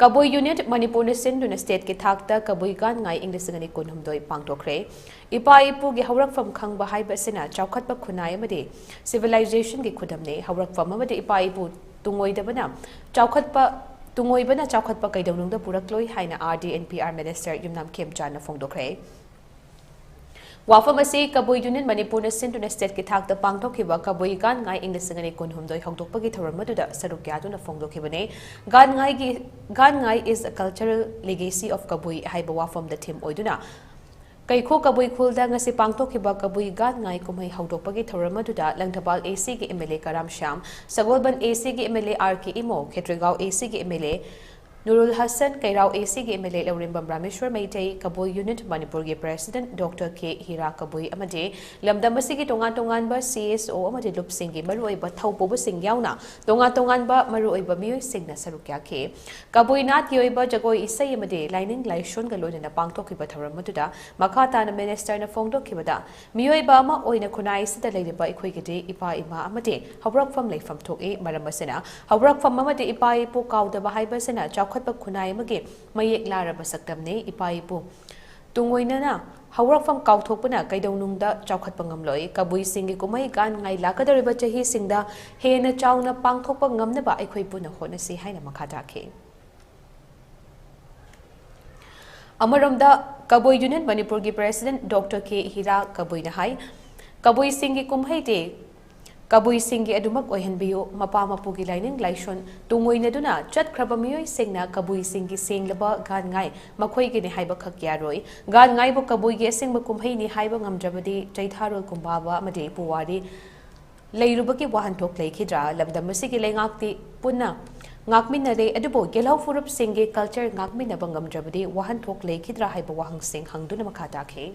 Kabui Union Manipur sinduna state ki thakta Kabui Gaan Ngai English ngani kunhumdoi pangthokhre ipa ipu gi hawrak fam khangba haiba sina chawkhatpa khunai amade civilization gi khudamne hawrak fam amade ipa ipu tungoidabana chawkhatpa kaidawnungda purakloi haina RDNPR minister Yumnam Khemchan na phongdokre Wafamasi Kabui Union Manipur sinduna state ki thakta pangthokiba Kabui Gaan Ngai English ngani kunhumdoi hongdokpagi thoramatuda sarukyaduna phongdokhibane Gaan Ngai is a cultural legacy of Kabui haiba wafam the theme oiduna Keikhu Kabui khulda ngasi pangthokiba Kabui Gaan Ngai kumai hongdokpagi thoramatuda Langthabal AC gi MLA Karam Sham Sagolban AC gi MLA RK Imo Khetrigao AC gi MLA Nurul Hassan Kairao AC gi MLA Laurimbam Rameshwar Meitei Kabui Union Manipur gi President Dr. Keikhu Kabui amade lamdamasi gi tongan ba CSO amade lupsing gi maruoiba thaupobu sing yauna tongan ba maruoiba mioi singna sarukya ke Kabui nat gi oiba jagoi isai amade lining laishon ga loina pangthokiba thoramatuda makhata na minister na phongdokibada mioi ba ma oina khunai sida leiba ikhoi gi ipa ima amade hawrak fam leifam thoki maramasena hawrak fam amade ipa ipu kauda ba haiba sena khotpa khunai mage mayek laraba saktamne ipaipu tungoinana hawrakfam kauthokpana kaidawnungda chawkhatpa ngamloi Kabui singi kumai Gaan Ngai lakadariba chahi singda hena chawna pangthokpa ngamnaba aikhoi puna honasi haina makhata ke Amaromda Kabui Union Manipur gi President Dr. Keikhu Kabui na hai Kabui singi kumhai de Kabui singi adumak oihanbiyo mapa mapugi lining laishon tungoinaduna chatkraba mioi singna Kabui singi singlaba Gaan Ngai makhoi gi ni haiba khakyaroi Gaan Ngai bo Kabui gi singba kumhai ni haiba ngamjabadi chaitharol kumbaba amade puwari leirubaki wahanthok leikhidra lamdamasi gi lengakti punna ngakminare adubo gelau furup singi culture ngakminaba ngamjabadi wahanthok leikhidra haiba wahang sing hangduna makhata ke